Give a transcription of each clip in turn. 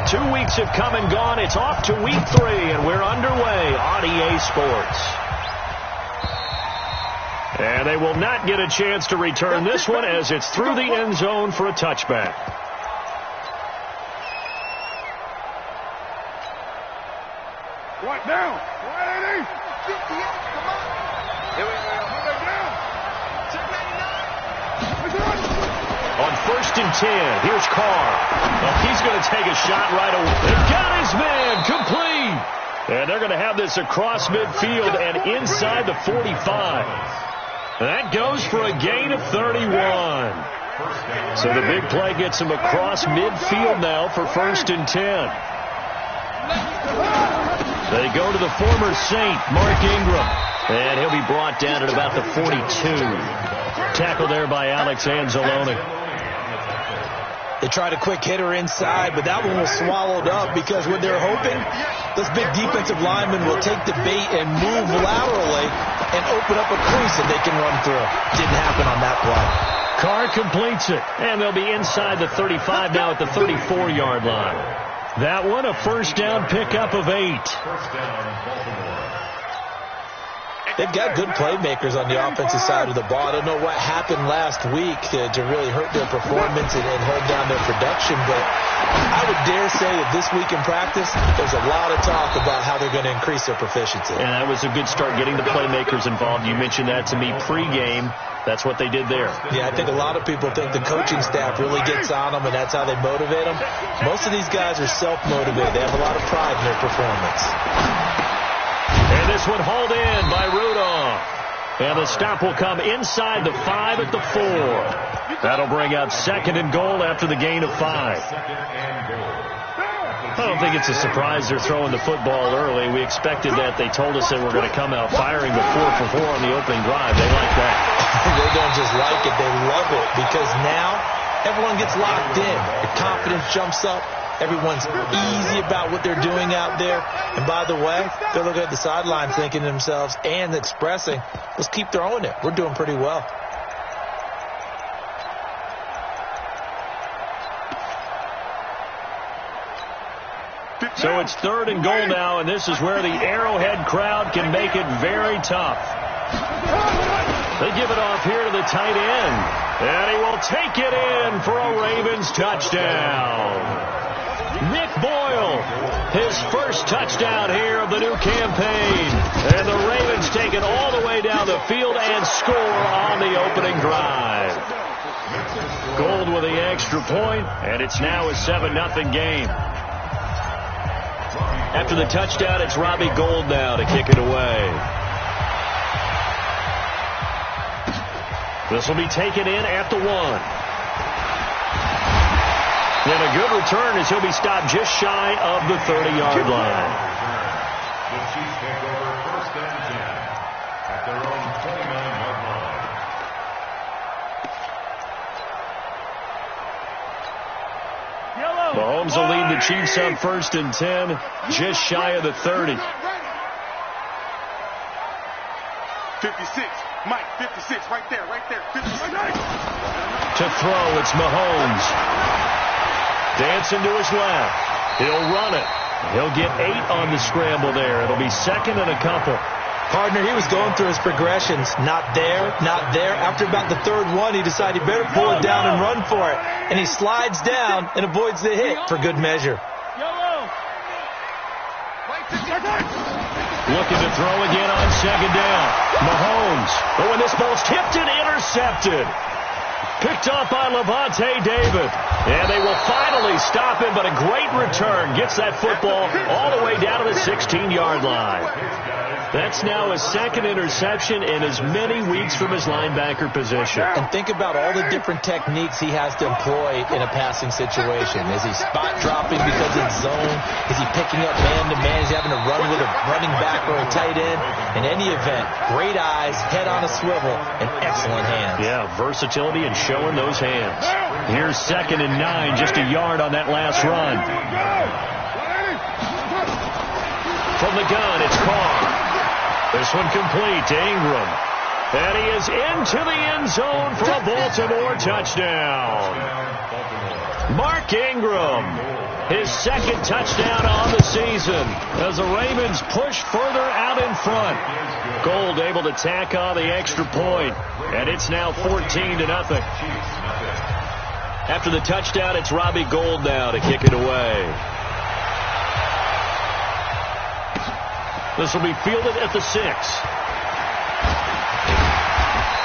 2 weeks have come and gone. It's off to week 3, and we're underway on EA Sports. And they will not get a chance to return this one as it's through the end zone for a touchback. Right down. 180. Here we go. On 1st and 10, here's Carr. Well, he's going to take a shot right away. They got his man complete. And they're going to have this across midfield and inside the 45. That goes for a gain of 31. So the big play gets him across midfield now for 1st and 10. They go to the former Saint, Mark Ingram. And he'll be brought down at about the 42. Tackled there by Alex Anzalone. They tried a quick hitter inside, but that one was swallowed up because what they're hoping, those big defensive linemen will take the bait and move laterally and open up a crease that they can run through. Didn't happen on that play. Carr completes it, and they'll be inside the 35 now at the 34-yard line. That one, a first down pickup of 8. They've got good playmakers on the offensive side of the ball. I don't know what happened last week to really hurt their performance and hold down their production, but I would dare say that this week in practice, there's a lot of talk about how they're going to increase their proficiency. And that was a good start getting the playmakers involved. You mentioned that to me pregame. That's what they did there. Yeah, I think a lot of people think the coaching staff really gets on them, and that's how they motivate them. Most of these guys are self-motivated. They have a lot of pride in their performance. And this one hauled in by Rudolph. And the stop will come inside the 5 at the 4. That'll bring out 2nd and goal after the gain of 5. I don't think it's a surprise they're throwing the football early. We expected that. They told us they were going to come out firing the 4 for 4 on the opening drive. They like that. They don't just like it. They love it because now everyone gets locked in. The confidence jumps up. Everyone's easy about what they're doing out there. And by the way, they're looking at the sideline thinking to themselves and expressing, let's keep throwing it. We're doing pretty well. So it's 3rd and goal now, and this is where the Arrowhead crowd can make it very tough. They give it off here to the tight end. And he will take it in for a Ravens touchdown. Nick Boyle, his first touchdown here of the new campaign. And the Ravens take it all the way down the field and score on the opening drive. Gold with the extra point, and it's now a 7-0 game. After the touchdown, it's Robbie Gould now to kick it away. This will be taken in at the 1. And a good return as he'll be stopped just shy of the 30-yard line. The Chiefs take over 1st and 10 at their own 29-yard line. Mahomes will lead the Chiefs on 1st and 10, just shy of the 30. 56. Mike, 56, right there, 56. To throw, it's Mahomes. Dancing to his left. He'll run it. He'll get 8 on the scramble there. It'll be 2nd and a couple. Partner, he was going through his progressions. Not there, not there. After about the 3rd one, he decided he better pull it down and run for it. And he slides down and avoids the hit for good measure. Looking to throw again on 2nd down. Mahomes. But when this ball's tipped and intercepted. Picked off by Levante David. And they will finally stop him, but a great return. Gets that football all the way down to the 16-yard line. That's now his 2nd interception in as many weeks from his linebacker position. And think about all the different techniques he has to employ in a passing situation. Is he spot dropping because it's zone? Is he picking up man-to-man? Is he having to run with a running back or a tight end? In any event, great eyes, head on a swivel, and excellent hands. Yeah, versatility and showing those hands. Here's 2nd and 9, just a yard on that last run. From the gun, it's Carr. This one complete to Ingram. And he is into the end zone for a Baltimore touchdown. Mark Ingram. his second touchdown on the season as the Ravens push further out in front. Gold able to tack on the extra point, and it's now 14-0. After the touchdown, it's Robbie Gould now to kick it away. This will be fielded at the 6.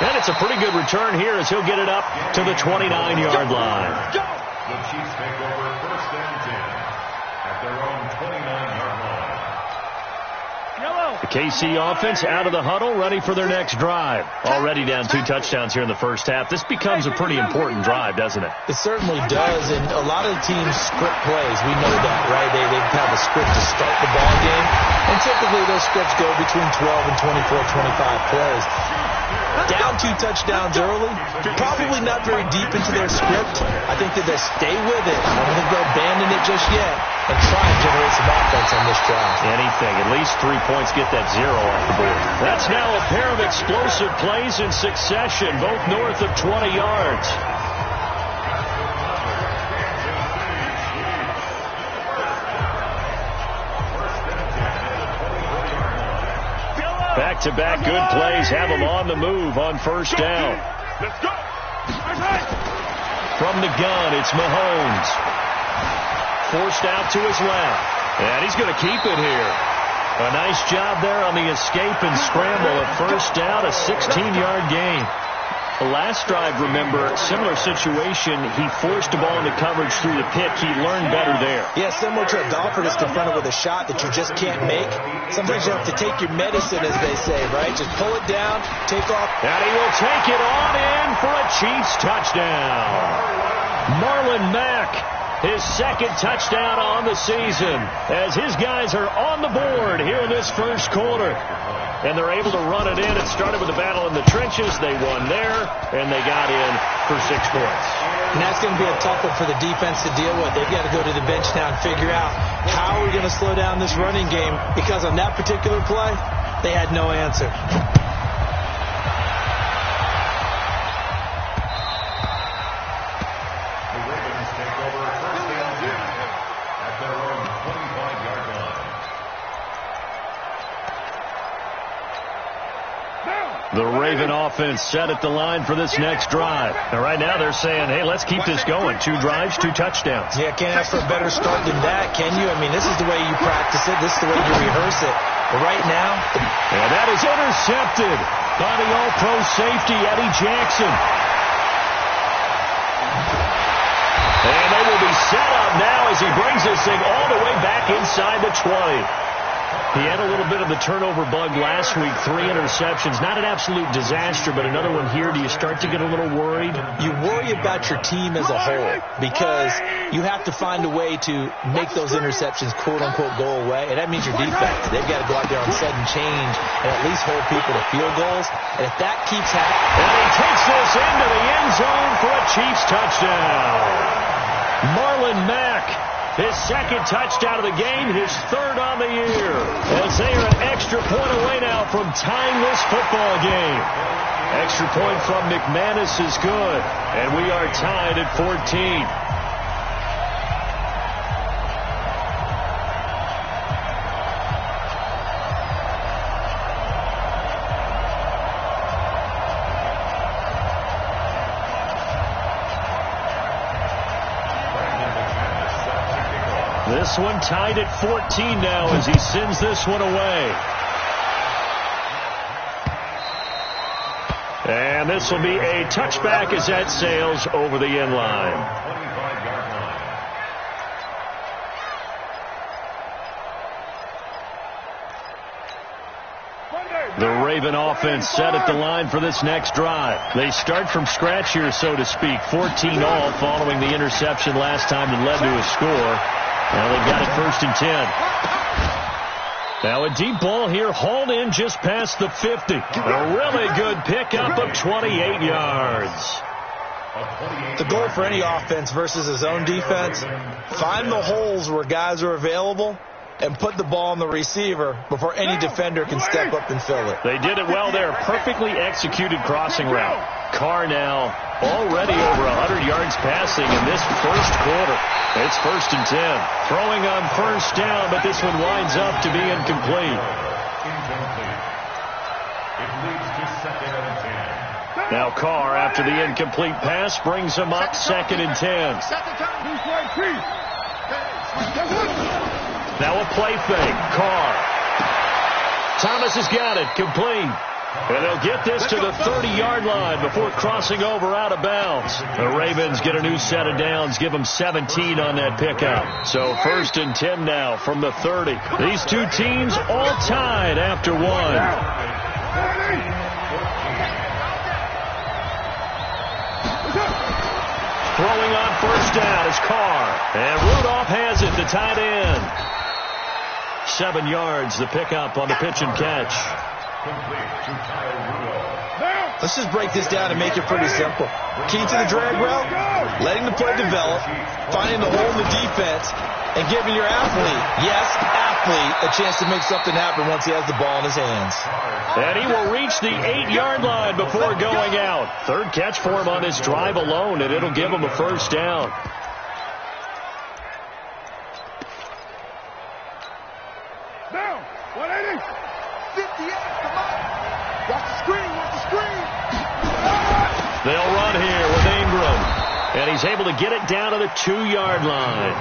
And it's a pretty good return here as he'll get it up to the 29-yard line. The Chiefs take over 1st and 10 at their own 29-yard line. The KC offense out of the huddle, ready for their next drive. Already down 2 touchdowns here in the first half. This becomes a pretty important drive, doesn't it? It certainly does, and a lot of the teams script plays. We know that, right? They have a script to start the ball game, and typically those scripts go between 12 and 24, 25 plays. Down 2 touchdowns early, probably not very deep into their script. I think that they'll stay with it. I don't think they'll abandon it just yet and try and generate some offense on this drive. Anything, at least 3 points, get that 0 off the board. That's now a pair of explosive plays in succession, both north of 20 yards. Back-to-back good plays have them on the move on first down. Let's go. From the gun, it's Mahomes. Forced out to his left. And he's going to keep it here. A nice job there on the escape and scramble. A first down, a 16-yard gain. The last drive, remember, similar situation. He forced the ball into coverage through the pick. He learned better there. Yeah, similar to a golfer that's confronted with a shot that you just can't make. Sometimes you have to take your medicine, as they say, right? Just pull it down, take off. And he will take it on in for a Chiefs touchdown. Marlon Mack, his second touchdown on the season, as his guys are on the board here in this first quarter. And they're able to run it in. It started with a battle in the trenches. They won there, and they got in for 6 points. And that's going to be a tough one for the defense to deal with. They've got to go to the bench now and figure out how are we going to slow down this running game, because on that particular play, they had no answer. The Ravens take over 1st and 10 at their own 25-yard line. The Raven offense set at the line for this next drive. And right now they're saying, hey, let's keep this going. 2 drives, 2 touchdowns. Yeah, can't ask for a better start than that, can you? I mean, this is the way you practice it. This is the way you rehearse it. But right now... And that is intercepted by the all-pro safety, Eddie Jackson. And they will be set up now as he brings this thing all the way back inside the 20. He had a little bit of the turnover bug last week, 3 interceptions. Not an absolute disaster, but another one here. Do you start to get a little worried? You worry about your team as a whole, because you have to find a way to make those interceptions, quote-unquote, go away. And that means your defense. They've got to go out there on sudden change and at least hold people to field goals. And if that keeps happening... And he takes this into the end zone for a Chiefs touchdown. Marlon Mack, his second touchdown of the game, his 3rd on the year, as they are an extra point away now from tying this football game. Extra point from McManus is good, and we are tied at 14. This one tied at 14 now as he sends this one away. And this will be a touchback as that sails over the end line. 25-yard line. The Raven offense set at the line for this next drive. They start from scratch here, so to speak. 14 all following the interception last time that led to a score. Now they've got it 1st and 10. Now a deep ball here, hauled in just past the 50. A really good pickup of 28 yards. The goal for any offense versus his own defense, find the holes where guys are available and put the ball on the receiver before any defender can step up and fill it. They did it well there. Perfectly executed crossing route. Carr now already over 100 yards passing in this first quarter. It's 1st and 10. Throwing on first down, but this one winds up to be incomplete. It leads to 2nd and 10. Now Carr, after the incomplete pass, brings him up 2nd and 10. Now a play fake. Carr. Thomas has got it. Complete. And they'll get this to the 30-yard line before crossing over out of bounds. The Ravens get a new set of downs, give them 17 on that pickup. So 1st and 10 now from the 30. These two teams all tied after one. Throwing on first down is Carr. And Rudolph has it, the tight end. 7 yards, the pickup on the pitch and catch. Let's just break this down and make it pretty simple. Key to the drag route, letting the play develop, finding the hole in the defense, and giving your athlete, yes, athlete, a chance to make something happen once he has the ball in his hands. And he will reach the 8-yard line before going out. 3rd catch for him on this drive alone, and it'll give him a first down. Down. 180. 58. Come on. Watch the screen. Watch the screen. They'll run here with Ingram. And he's able to get it down to the 2-yard line.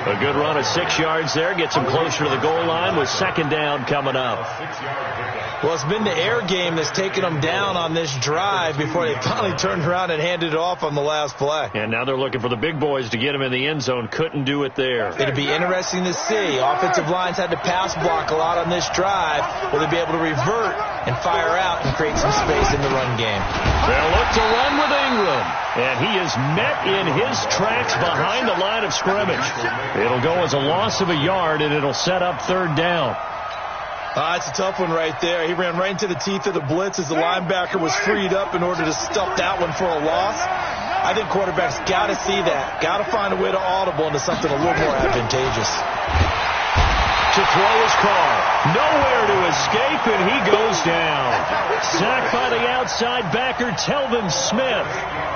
A good run of 6 yards there. Gets him closer to the goal line with 2nd down coming up. Well, it's been the air game that's taken them down on this drive before they finally turned around and handed it off on the last play. And now they're looking for the big boys to get him in the end zone. Couldn't do it there. It'll be interesting to see. Offensive lines had to pass block a lot on this drive. Will they be able to revert and fire out and create some space in the run game? They'll look to run with Ingram. And he is met in his tracks behind the line of scrimmage. It'll go as a loss of a yard, and it'll set up 3rd down. It's a tough one right there. He ran right into the teeth of the blitz as the linebacker was freed up in order to stuff that one for a loss. I think quarterbacks got to see that. Got to find a way to audible into something a little more advantageous. To throw his Carr. Nowhere to escape, and he goes down. Sacked by the outside backer, Telvin Smith.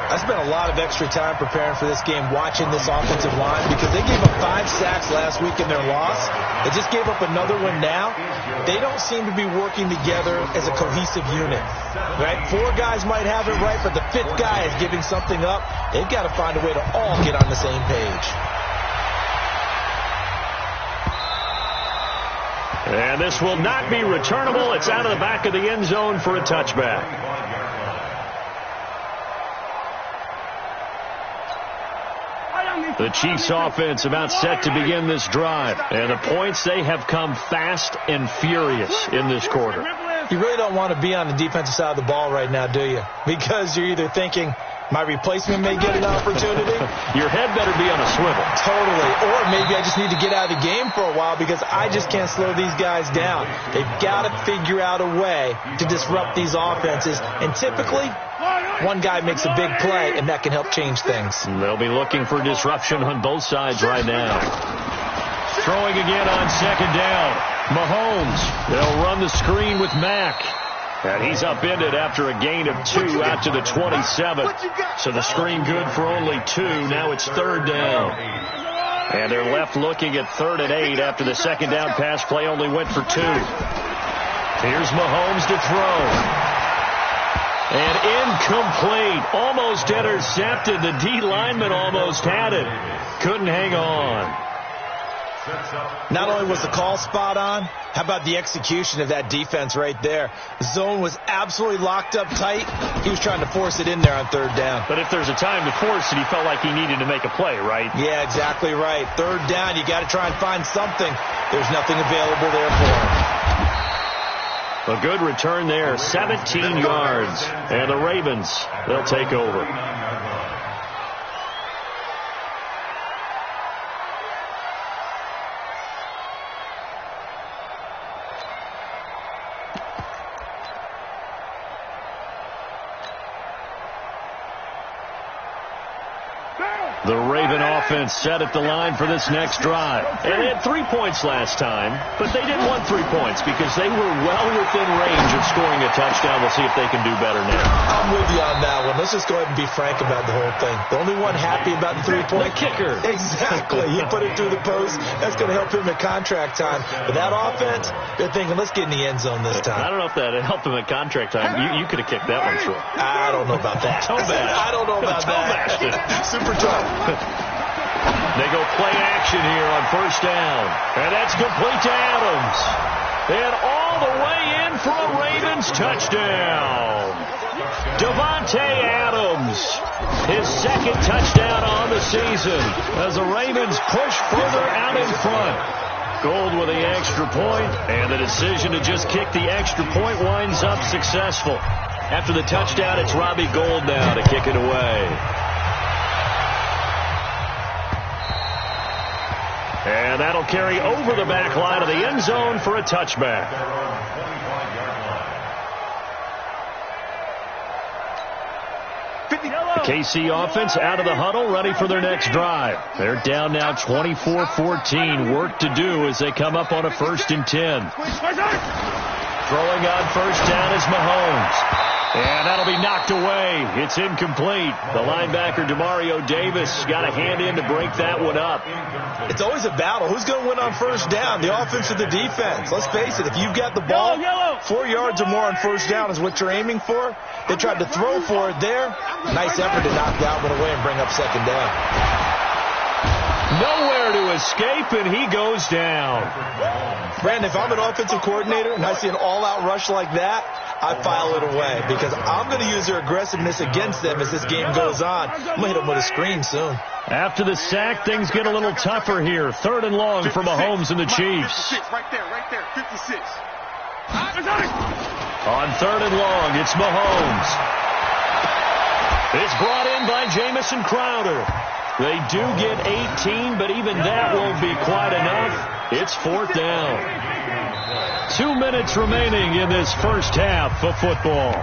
I spent a lot of extra time preparing for this game watching this offensive line because they gave up 5 sacks last week in their loss. They just gave up another one now. They don't seem to be working together as a cohesive unit. Right? 4 guys might have it right, but the 5th guy is giving something up. They've got to find a way to all get on the same page. And this will not be returnable. It's out of the back of the end zone for a touchback. The Chiefs offense about set to begin this drive. And the points, they have come fast and furious in this quarter. You really don't want to be on the defensive side of the ball right now, do you? Because you're either thinking, my replacement may get an opportunity. Your head better be on a swivel. Totally. Or maybe I just need to get out of the game for a while because I just can't slow these guys down. They've got to figure out a way to disrupt these offenses. And typically, one guy makes a big play, and that can help change things. They'll be looking for disruption on both sides right now. Throwing again on 2nd down. Mahomes. They'll run the screen with Mack. And he's upended after a gain of 2 out to the 27. So the screen good for only 2. Now it's 3rd down. And they're left looking at 3rd and 8 after the 2nd down pass play only went for 2. Here's Mahomes to throw. And incomplete. Almost intercepted. The D lineman almost had it. Couldn't hang on. Not only was the call spot on, how about the execution of that defense right there? The zone was absolutely locked up tight. He was trying to force it in there on 3rd down. But if there's a time to force it, he felt like he needed to make a play, right? Yeah, exactly right. 3rd down, you got to try and find something. There's nothing available there for him. A good return there, 17 yards. And the Ravens, they'll take over. The Raven offense set at the line for this next drive. And they had 3 points last time, but they didn't want 3 points because they were well within range of scoring a touchdown. We'll see if they can do better now. I'm with you on that one. Let's just go ahead and be frank about the whole thing. The only one happy about the 3-point? The kicker. Exactly. He put it through the post. That's going to help him at contract time. But that offense, they're thinking, let's get in the end zone this time. I don't know if that helped him at contract time. You could have kicked that one short. I don't know about that. I don't know about that. Super tough. They go play action here on first down. And that's complete to Adams. And all the way in for a Ravens touchdown. Davante Adams, his second touchdown on the season as the Ravens push further out in front. Gold with the extra point, and the decision to just kick the extra point winds up successful. After the touchdown, it's Robbie Gould now to kick it away. And that'll carry over the back line of the end zone for a touchback. The KC offense out of the huddle, ready for their next drive. They're down now 24-14. Work to do as they come up on a 1st and 10. Throwing on first down is Mahomes. And that'll be knocked away. It's incomplete. The linebacker, Demario Davis, got a hand in to break that one up. It's always a battle. Who's going to win on first down, the offense or the defense? Let's face it, if you've got the ball, 4 yards or more on first down is what you're aiming for. They tried to throw for it there. Nice effort to knock that one away and bring up second down. Nowhere to escape, and he goes down. Brandon, if I'm an offensive coordinator and I see an all-out rush like that, I file it away because I'm going to use their aggressiveness against them as this game goes on. I'm going to hit them with a screen soon. After the sack, things get a little tougher here. 3rd and long for Mahomes and the Chiefs. Right there, 56. On 3rd and long, it's Mahomes. It's brought in by Jamison Crowder. They do get 18, but even that won't be quite enough. It's 4th down. 2 minutes remaining in this first half of football.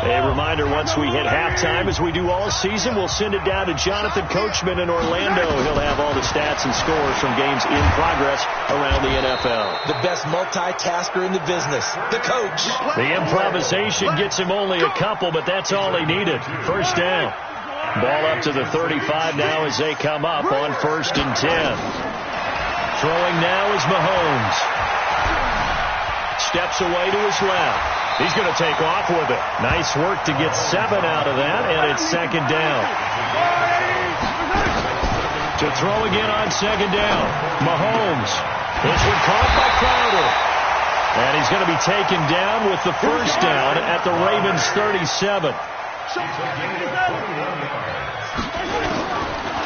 A reminder, once we hit halftime, as we do all season, we'll send it down to Jonathan Coachman in Orlando. He'll have all the stats and scores from games in progress around the NFL. The best multitasker in the business, the coach. The improvisation gets him only a couple, but that's all he needed. First down. Ball up to the 35 now as they come up on 1st and 10. Throwing now is Mahomes. Steps away to his left. He's going to take off with it. Nice work to get 7 out of that, and it's 2nd down. To throw again on 2nd down. Mahomes. This one caught by Crowder. And he's going to be taken down with the first down at the Ravens' 37.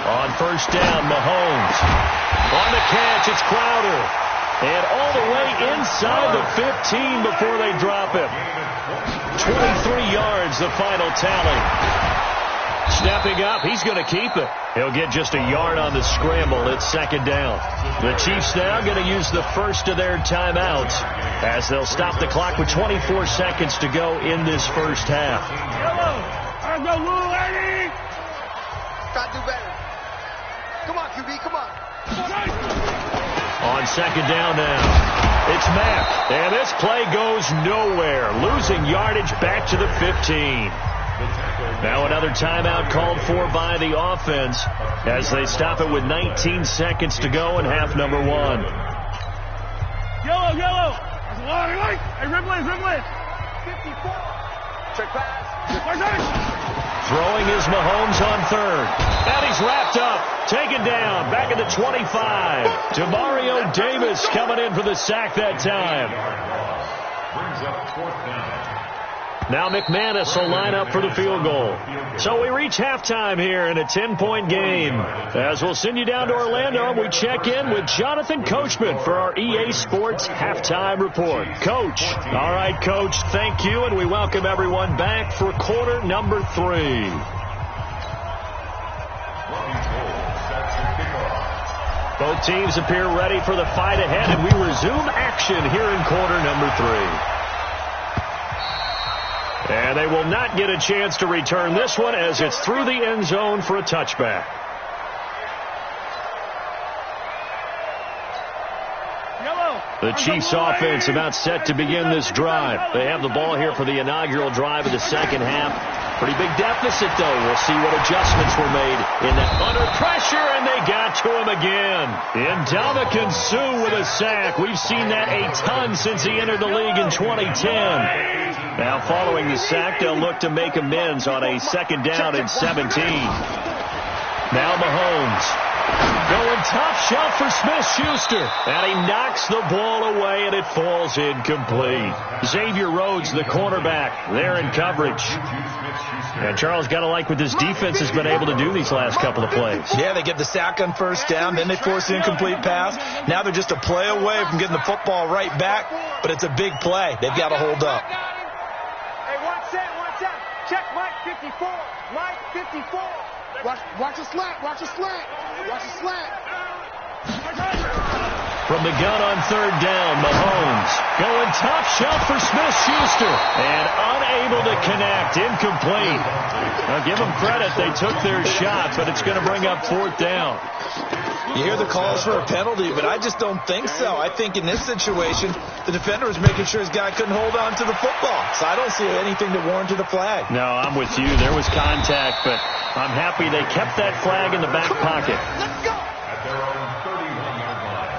On first down, Mahomes. On the catch, it's Crowder. And all the way inside the 15 before they drop him. 23 yards, the final tally. Stepping up, he's going to keep it. He'll get just a yard on the scramble. It's 2nd down. The Chiefs now going to use the first of their timeouts as they'll stop the clock with 24 seconds to go in this first half. Try to do better. Come on, QB, come on. On 2nd down now, it's Mack. And this play goes nowhere. Losing yardage back to the 15. Now another timeout called for by the offense as they stop it with 19 seconds to go in half number 1. Yellow. Hey, Riblin. 54. Check pass. Throwing is Mahomes on 3rd. And he's wrapped up. Taken down. Back at the 25. Demario Davis coming in for the sack that time. Brings up 4th down. Now McManus will line up for the field goal. So we reach halftime here in a 10-point game. As we'll send you down to Orlando, we check in with Jonathan Coachman for our EA Sports Halftime Report. Coach. All right, Coach, thank you, and we welcome everyone back for quarter number 3. Robbie Gould sets the kickoff. Both teams appear ready for the fight ahead, and we resume action here in quarter number 3. And they will not get a chance to return this one as it's through the end zone for a touchback. The Chiefs offense about set to begin this drive. They have the ball here for the inaugural drive of the second half. Pretty big deficit, though. We'll see what adjustments were made in that under pressure, and they got to him again. Ndamukong Suh with a sack. We've seen that a ton since he entered the league in 2010. Now, following the sack, they'll look to make amends on a second down and 17. Now Mahomes. Going top shelf for Smith-Schuster. And he knocks the ball away, and it falls incomplete. Xavier Rhodes, the cornerback, there in coverage. And Charles, got to like what this defense has been able to do these last couple of plays. Yeah, they get the sack on first down, then they force the incomplete pass. Now they're just a play away from getting the football right back, but it's a big play. They've got to hold up. Hey, watch out. Check Mike 54. Mike 54. Watch the slant. Watch the slant. From the gun on third down, Mahomes going top shelf for Smith-Schuster and unable to connect, incomplete. Now give them credit, they took their shot, but it's going to bring up fourth down. You hear the calls for a penalty, but I just don't think so. I think in this situation, the defender was making sure his guy couldn't hold on to the football. So I don't see anything to warrant the flag. No, I'm with you. There was contact, but I'm happy they kept that flag in the back pocket. Let's go. At their own 31-yard line.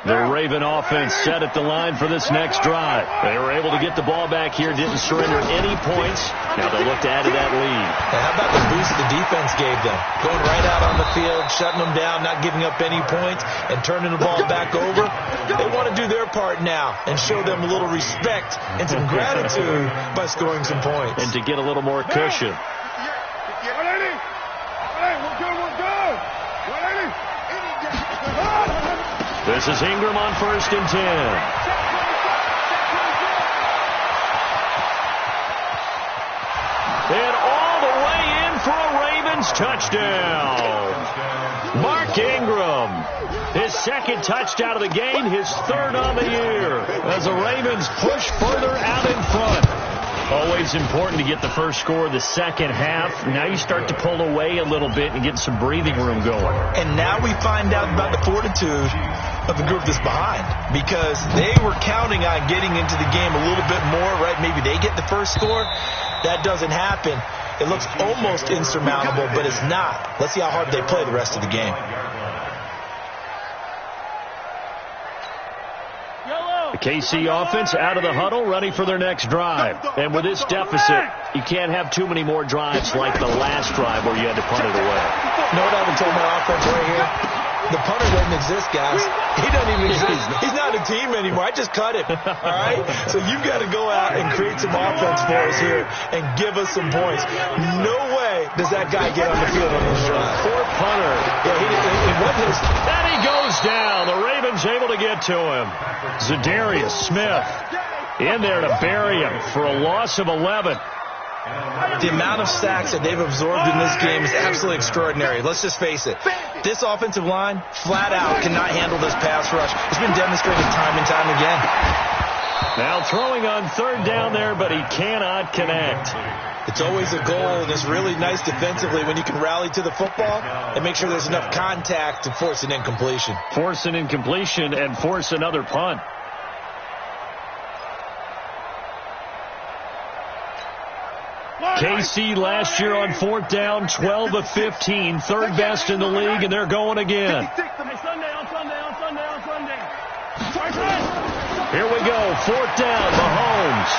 The Raven offense set at the line for this next drive. They were able to get the ball back here, didn't surrender any points. Now they'll look to add to that lead. And how about the boost the defense gave them? Going right out on the field, shutting them down, not giving up any points, and turning the ball back over. They want to do their part now and show them a little respect and some gratitude by scoring some points. And to get a little more cushion. This is Ingram on 1st and 10. And all the way in for a Ravens touchdown. Mark Ingram, his second touchdown of the game, his third on the year, as the Ravens push further out in front. Always important to get the first score of the second half. Now you start to pull away a little bit and get some breathing room going. And now we find out about the fortitude of the group that's behind, because they were counting on getting into the game a little bit more, right? Maybe they get the first score. That doesn't happen. It looks almost insurmountable, but it's not. Let's see how hard they play the rest of the game. The KC offense out of the huddle, ready for their next drive. And with this deficit, you can't have too many more drives like the last drive where you had to punt it away. You know what I would tell my offense right here? The punter doesn't exist, guys. He doesn't even exist. He's not a team anymore. I just cut him. All right? So you've got to go out and create some offense for us here and give us some points. No way does that guy get on the field on this drive. Poor punter. Yeah, he wasn't his. And he goes down. The Ravens able to get to him. Zadarius Smith in there to bury him for a loss of 11. The amount of sacks that they've absorbed in this game is absolutely extraordinary. Let's just face it. This offensive line, flat out, cannot handle this pass rush. It's been demonstrated time and time again. Now throwing on third down there, but he cannot connect. It's always a goal, and it's really nice defensively when you can rally to the football and make sure there's enough contact to force an incompletion. Force an incompletion and force another punt. KC last year on fourth down, 12 of 15, third best in the league, and they're going again. Here we go, fourth down, Mahomes.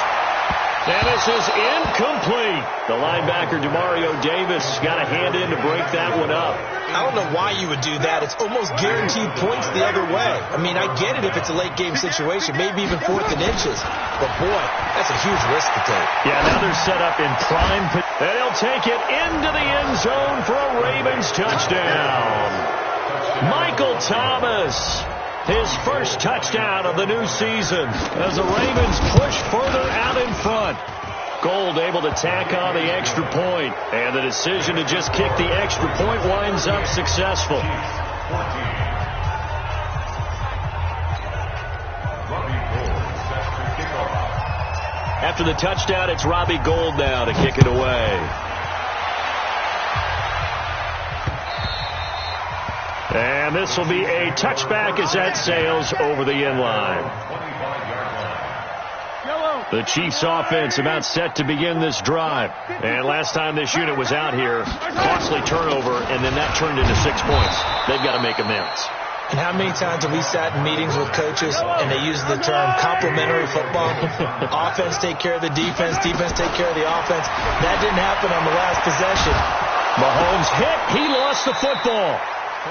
And this is incomplete. The linebacker, Demario Davis, got a hand in to break that one up. I don't know why you would do that. It's almost guaranteed points the other way. I mean, I get it if it's a late game situation, maybe even 4th and inches. But, boy, that's a huge risk to take. Yeah, now they're set up in prime. And he'll take it into the end zone for a Ravens touchdown. Michael Thomas. his first touchdown of the new season as the Ravens push further out in front. Gold able to tack on the extra point, and the decision to just kick the extra point winds up successful. After the touchdown, it's Robbie Gould now to kick it away. And this will be a touchback as that sails over the end line. The Chiefs offense about set to begin this drive. And last time this unit was out here, costly turnover, and then that turned into 6 points. They've got to make amends. And how many times have we sat in meetings with coaches and they use the term complementary football? Offense take care of the defense, defense take care of the offense. That didn't happen on the last possession. Mahomes hit. He lost the football.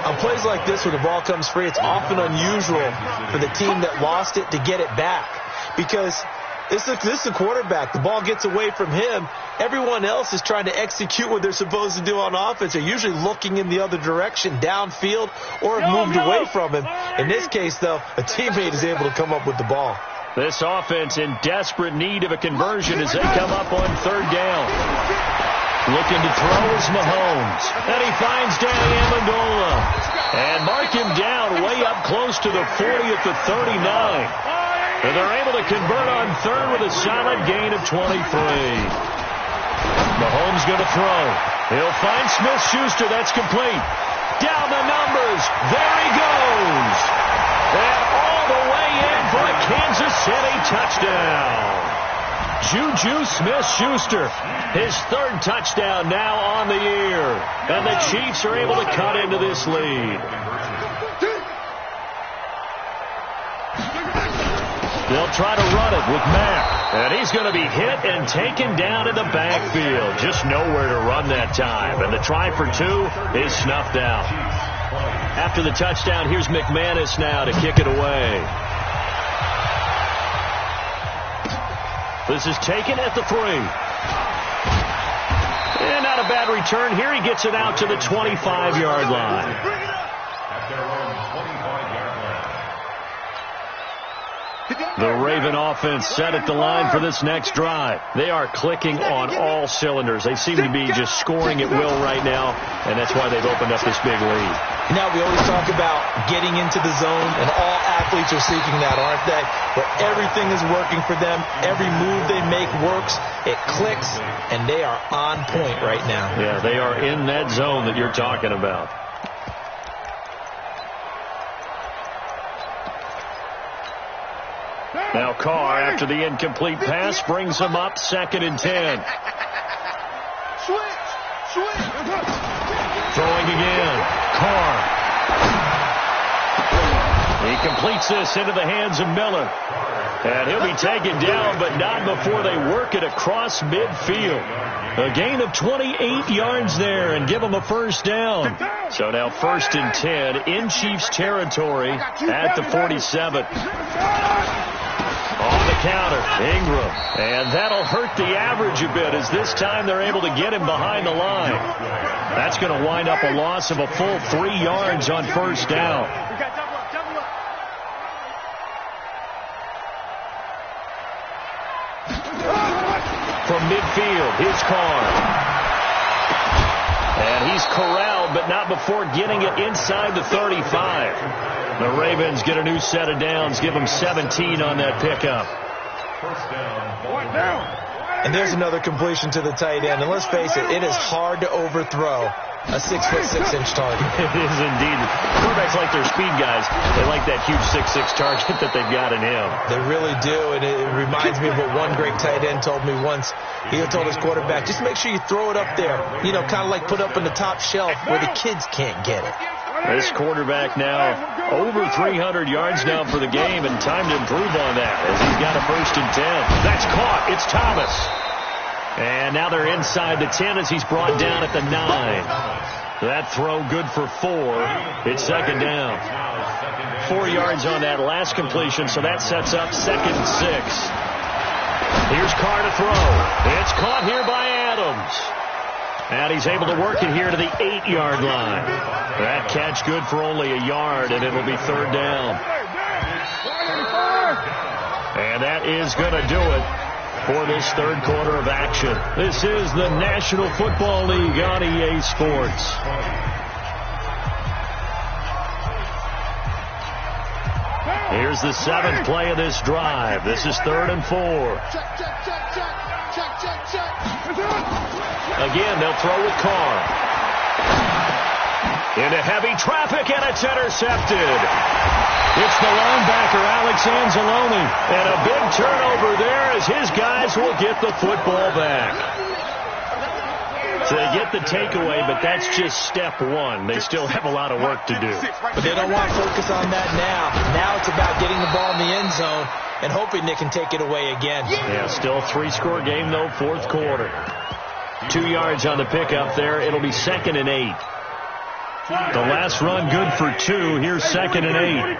On plays like this where the ball comes free, it's often unusual for the team that lost it to get it back. Because this is a quarterback. The ball gets away from him. Everyone else is trying to execute what they're supposed to do on offense. They're usually looking in the other direction, downfield, or have moved away from him. In this case, though, a teammate is able to come up with the ball. This offense in desperate need of a conversion as they come up on third down. Looking to throw is Mahomes. And he finds Danny Amendola. And mark him down way up close to the 40 at the 39. And they're able to convert on third with a solid gain of 23. Mahomes going to throw. He'll find Smith-Schuster. That's complete. Down the numbers. There he goes. And all the way in for a Kansas City touchdown. Juju Smith-Schuster, his third touchdown now on the year. And the Chiefs are able to cut into this lead. They'll try to run it with Mack. And he's going to be hit and taken down in the backfield. Just nowhere to run that time. And the try for two is snuffed out. After the touchdown, here's McManus now to kick it away. This is taken at the 3. And not a bad return here. He gets it out to the 25-yard line. The Raven offense set at the line for this next drive. They are clicking on all cylinders. They seem to be just scoring at will right now, and that's why they've opened up this big lead. Now, we always talk about getting into the zone, and all athletes are seeking that, aren't they? Where everything is working for them. Every move they make works. It clicks, and they are on point right now. Yeah, they are in that zone that you're talking about. Now Carr, after the incomplete pass, brings him up 2nd and 10. Throwing again. Carr. He completes this into the hands of Miller. And he'll be taken down, but not before they work it across midfield. A gain of 28 yards there and give them a first down. So now 1st and 10 in Chiefs territory at the 47. On the counter, Ingram. And that'll hurt the average a bit as this time they're able to get him behind the line. That's going to wind up a loss of a full 3 yards on first down. From midfield, here's Carr. And he's corralled, but not before getting it inside the 35. The Ravens get a new set of downs, give them 17 on that pickup. And there's another completion to the tight end. And let's face it, it is hard to overthrow a 6'6" target. It is indeed. Quarterbacks like their speed guys. They like that huge 6'6" target that they've got in him. They really do, and it reminds me of what one great tight end told me once. He told his quarterback, just make sure you throw it up there. You know, kind of like put up in the top shelf where the kids can't get it. This quarterback now over 300 yards now for the game, and time to improve on that as he's got a 1st and 10. That's caught. It's Thomas. And now they're inside the 10 as he's brought down at the 9. That throw good for 4. It's 2nd down. 4 yards on that last completion, so that sets up 2nd and 6. Here's Carr to throw. It's caught here by Adams. And he's able to work it here to the 8-yard line. That catch good for only a yard, and it'll be 3rd down. And that is going to do it for this third quarter of action. This is the National Football League on EA Sports. Here's the seventh play of this drive. This is 3rd and 4. Again, they'll throw with Carr. Into heavy traffic, and it's intercepted. It's the linebacker, Alex Anzalone. And a big turnover there as his guys will get the football back. So they get the takeaway, but that's just step one. They still have a lot of work to do. But they don't want to focus on that now. Now it's about getting the ball in the end zone and hoping they can take it away again. Yeah, still a 3-score game, though, fourth quarter. 2 yards on the pickup there. It'll be 2nd and 8. The last run good for 2. Here's 2nd and 8.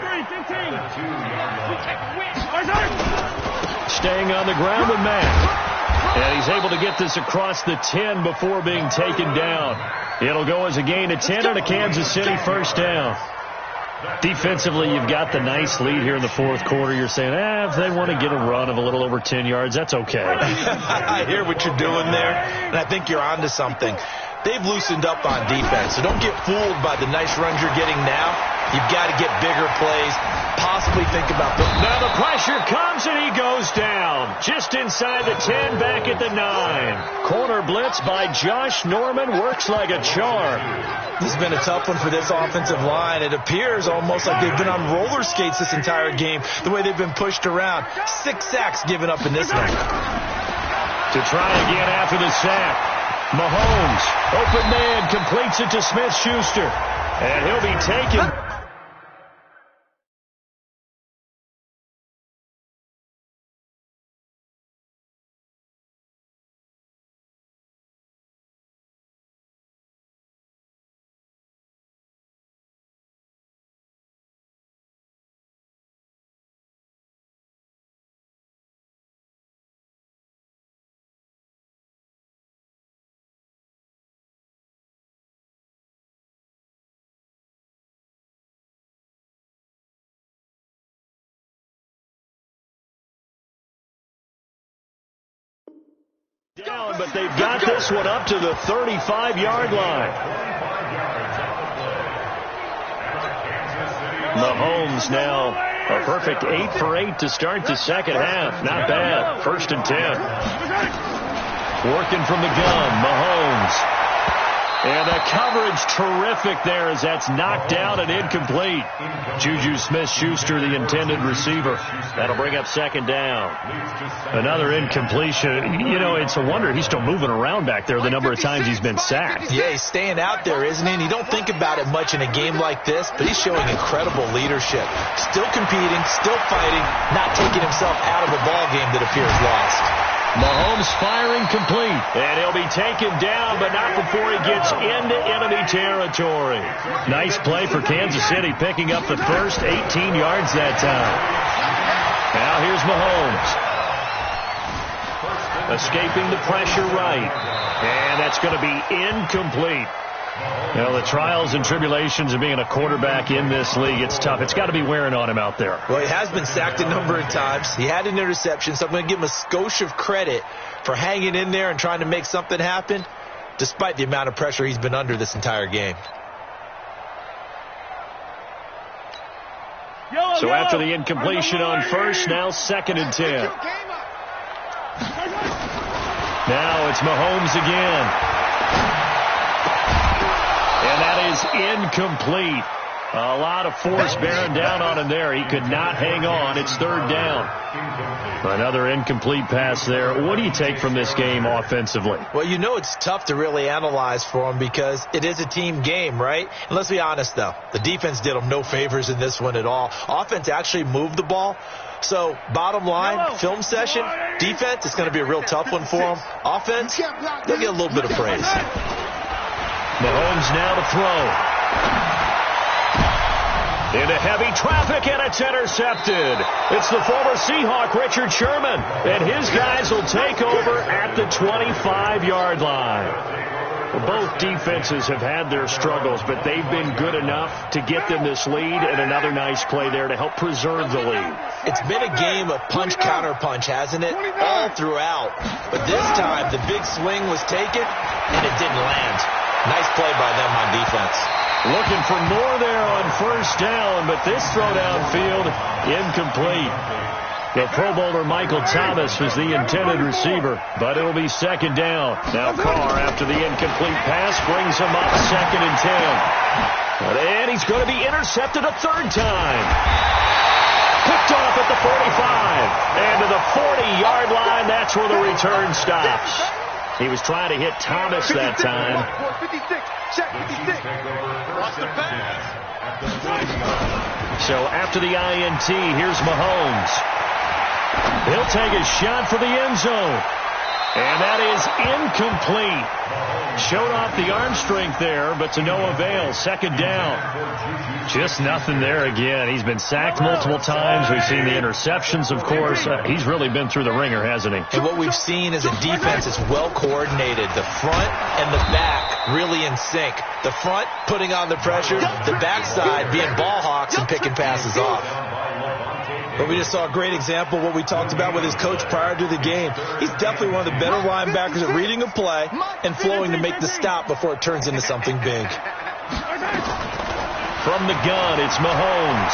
Staying on the ground with Matt. And he's able to get this across the 10 before being taken down. It'll go as a gain of 10 on a Kansas City first down. Defensively, you've got the nice lead here in the fourth quarter. You're saying, if they want to get a run of a little over 10 yards, that's okay. I hear what you're doing there, and I think you're onto something. They've loosened up on defense, so don't get fooled by the nice runs you're getting now. You've got to get bigger plays, possibly think about them. Now the pressure comes, and he goes down. Just inside the 10, back at the 9. Corner blitz by Josh Norman works like a charm. This has been a tough one for this offensive line. It appears almost like they've been on roller skates this entire game, the way they've been pushed around. 6 sacks given up in this one. To try again after the sack. Mahomes, open man, completes it to Smith-Schuster. And he'll be taken. Down, but they've got this one up to the 35-yard line. Mahomes now a perfect 8 for 8 to start the second half. Not bad. 1st and 10. Working from the gun, Mahomes. And the coverage terrific there as that's knocked down and incomplete. Juju Smith-Schuster, the intended receiver. That'll bring up 2nd down. Another incompletion. You know, it's a wonder he's still moving around back there the number of times he's been sacked. Yeah, he's staying out there, isn't he? And you don't think about it much in a game like this, but he's showing incredible leadership. Still competing, still fighting, not taking himself out of a ball game that appears lost. Mahomes firing complete, and he'll be taken down, but not before he gets into enemy territory. Nice play for Kansas City, picking up the first 18 yards that time. Now here's Mahomes. Escaping the pressure right, and that's going to be incomplete. You know, the trials and tribulations of being a quarterback in this league, it's tough. It's got to be wearing on him out there. Well, he has been sacked a number of times. He had an interception, so I'm going to give him a skosh of credit for hanging in there and trying to make something happen, despite the amount of pressure he's been under this entire game. So after the incompletion on first, now 2nd and 10. Now it's Mahomes again. And that is incomplete. A lot of force bearing down on him there. He could not hang on. It's 3rd down. Another incomplete pass there. What do you take from this game offensively? Well, you know it's tough to really analyze for him because it is a team game, right? And let's be honest, though. The defense did them no favors in this one at all. Offense actually moved the ball. So, bottom line, film session, defense, it's going to be a real tough one for them. Offense, they'll get a little bit of praise. Mahomes now to throw. Into heavy traffic, and it's intercepted. It's the former Seahawk, Richard Sherman, and his guys will take over at the 25-yard line. Well, both defenses have had their struggles, but they've been good enough to get them this lead, and another nice play there to help preserve the lead. It's been a game of punch-counter-punch, hasn't it? All throughout. But this time, the big swing was taken, and it didn't land. Nice play by them on defense. Looking for more there on first down, but this throw downfield, incomplete. The Pro Bowler Michael Thomas was the intended receiver, but it'll be second down. Now Carr, after the incomplete pass, brings him up 2nd and 10. And he's going to be intercepted a third time. Picked off at the 45. And to the 40-yard line, that's where the return stops. He was trying to hit Thomas that time. 56. Check 56. Lost the pass. So after the INT, here's Mahomes. He'll take a shot for the end zone. And that is incomplete. Showed off the arm strength there, but to no avail. Second down. Just nothing there again. He's been sacked multiple times. We've seen the interceptions, of course. He's really been through the ringer, hasn't he? And what we've seen is a defense that's well coordinated. The front and the back really in sync. The front putting on the pressure, the backside being ball hawks and picking passes off. But we just saw a great example of what we talked about with his coach prior to the game. He's definitely one of the better linebackers at reading a play and flowing to make the stop before it turns into something big. From the gun, it's Mahomes.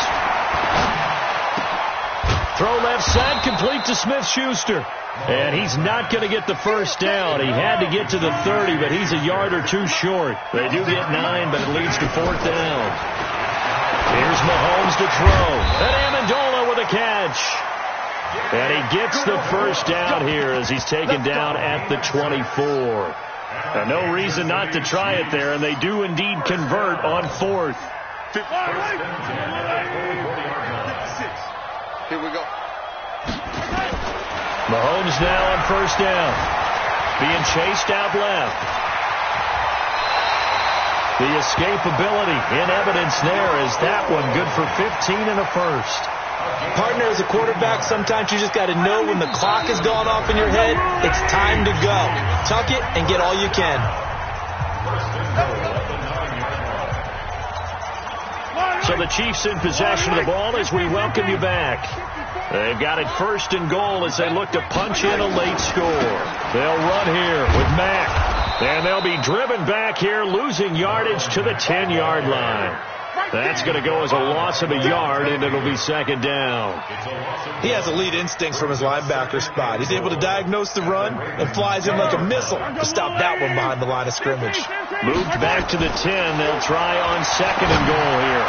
Throw left side, complete to Smith-Schuster. And he's not going to get the first down. He had to get to the 30, but he's a yard or two short. They do get 9, but it leads to 4th down. Here's Mahomes to throw. And Amendola with a catch. And he gets the first down here as he's taken down at the 24. And no reason not to try it there, and they do indeed convert on 4th. Here we go. Mahomes now on first down. Being chased out left. The escapability in evidence there is that one good for 15 and a first. Partner, as a quarterback, sometimes you just got to know when the clock has gone off in your head, it's time to go. Tuck it and get all you can. So the Chiefs in possession of the ball as we welcome you back. They've got it 1st and goal as they look to punch in a late score. They'll run here with Mack. And they'll be driven back here, losing yardage to the 10-yard line. That's going to go as a loss of a yard, and it'll be second down. He has elite instincts from his linebacker spot. He's able to diagnose the run and flies in like a missile to stop that one behind the line of scrimmage. Moved back to the 10. They'll try on 2nd and goal here.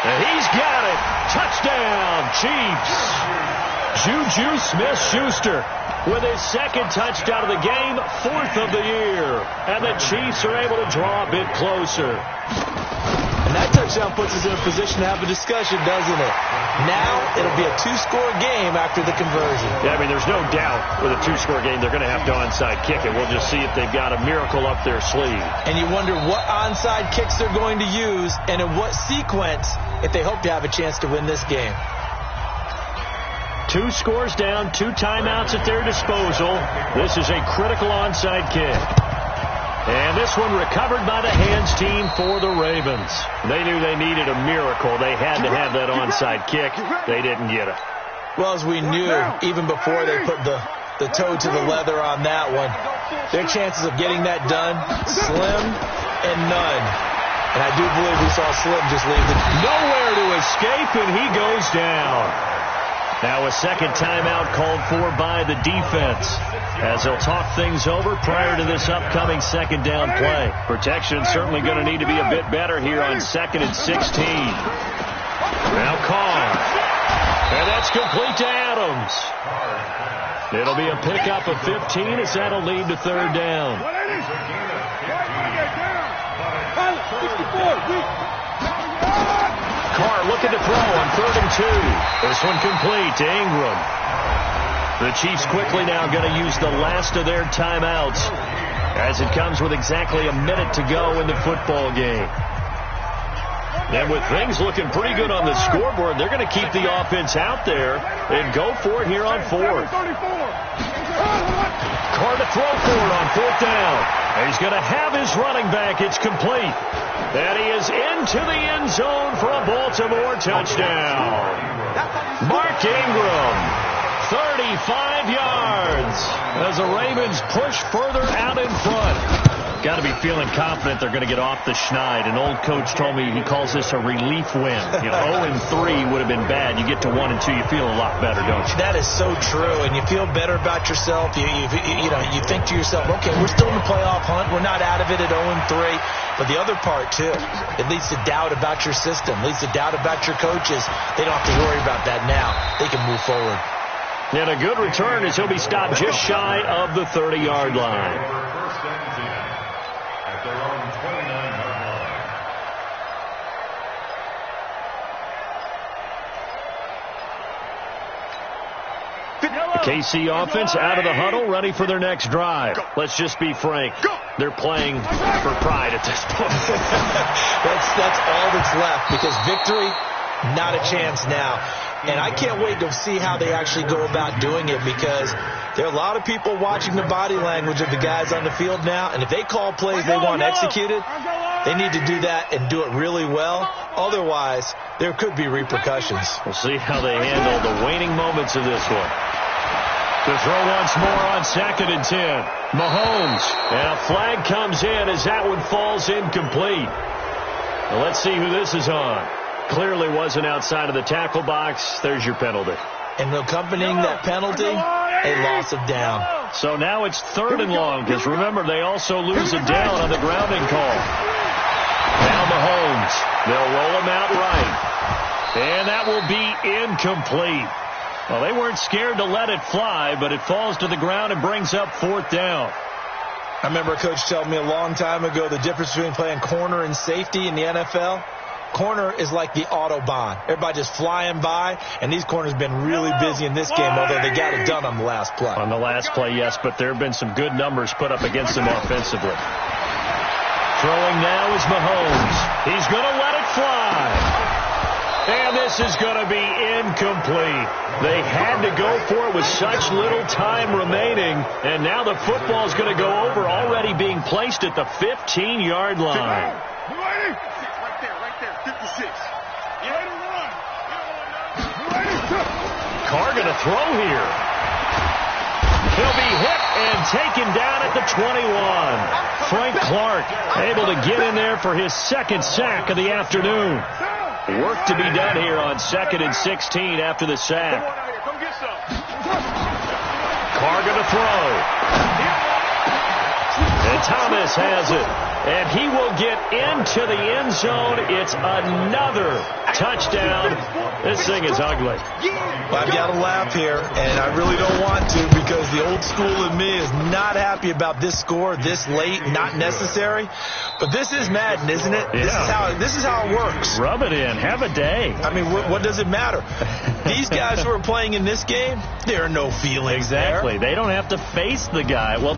And he's got it. Touchdown, Chiefs. Juju Smith-Schuster with his 2nd touchdown of the game, 4th of the year. And the Chiefs are able to draw a bit closer. And that touchdown puts us in a position to have a discussion, doesn't it? Now it'll be a 2-score game after the conversion. Yeah, I mean, there's no doubt with a 2-score game they're going to have to onside kick it. We'll just see if they've got a miracle up their sleeve. And you wonder what onside kicks they're going to use and in what sequence if they hope to have a chance to win this game. 2 scores down, 2 timeouts at their disposal. This is a critical onside kick. And this one recovered by the hands team for the Ravens. They knew they needed a miracle. They had to have that onside kick. They didn't get it. Well, as we knew, even before they put the toe to the leather on that one, their chances of getting that done, slim and none. And I do believe we saw Slim just leave it. Nowhere to escape, and he goes down. Now a second timeout called for by the defense as they'll talk things over prior to this upcoming second down play. Protection certainly going to need to be a bit better here on 2nd and 16. Now Carr. And that's complete to Adams. It'll be a pickup of 15 as that'll lead to 3rd down. Carr looking to throw on 3rd and 2. This one complete to Ingram. The Chiefs quickly now going to use the last of their timeouts as it comes with exactly a minute to go in the football game. And with things looking pretty good on the scoreboard, they're going to keep the offense out there and go for it here on 4th. Carr to throw for it on 4th down. He's going to have his running back. It's complete. And he is into the end zone for a Baltimore touchdown. Mark Ingram, 35 yards as the Ravens push further out in front. Got to be feeling confident they're going to get off the schneid. An old coach told me he calls this a relief win. 0-3 would have been bad. You get to 1-2, you feel a lot better, don't you? That is so true, and you feel better about yourself. You think to yourself, okay, we're still in the playoff hunt. We're not out of it at 0-3. But the other part, too, it leads to doubt about your system, leads to doubt about your coaches. They don't have to worry about that now. They can move forward. And a good return as he'll be stopped just shy of the 30-yard line. Their own 29-yard line. The KC offense out of the huddle, ready for their next drive. Let's just be frank. They're playing for pride at this point. That's all that's left, because victory, not a chance now. And I can't wait to see how they actually go about doing it, because there are a lot of people watching the body language of the guys on the field now, and if they call plays they want executed, they need to do that and do it really well. Otherwise, there could be repercussions. We'll see how they handle the waning moments of this one. To throw once more on 2nd and 10. Mahomes, and a flag comes in as that one falls incomplete. Well, let's see who this is on. Clearly wasn't outside of the tackle box. There's your penalty. And accompanying that penalty, a loss of down. So now it's 3rd and long, because remember, they also lose a down on the grounding call. Now Mahomes. They'll roll him out right. And that will be incomplete. Well, they weren't scared to let it fly, but it falls to the ground and brings up 4th down. I remember a coach telling me a long time ago the difference between playing corner and safety in the NFL. Corner is like the Autobahn. Everybody just flying by, and these corners have been really busy in this game, although they got it done on the last play. On the last play, yes, but there have been some good numbers put up against them offensively. Throwing now is Mahomes. He's going to let it fly. And this is going to be incomplete. They had to go for it with such little time remaining, and now the football is going to go over, already being placed at the 15-yard line. Carr going to throw here. He'll be hit and taken down at the 21. Frank Clark able to get in there for his 2nd sack of the afternoon. Work to be done here on 2nd and 16 after the sack. Carr going to throw. And Thomas has it. And he will get into the end zone. It's another touchdown. This thing is ugly. Well, I've got to laugh here, and I really don't want to, because the old school in me is not happy about this score this late, not necessary. But this is Madden, isn't it? Yeah. This is how it works. Rub it in. Have a day. I mean, what does it matter? These guys who are playing in this game, there are no feelings. Exactly. There. They don't have to face the guy. Well,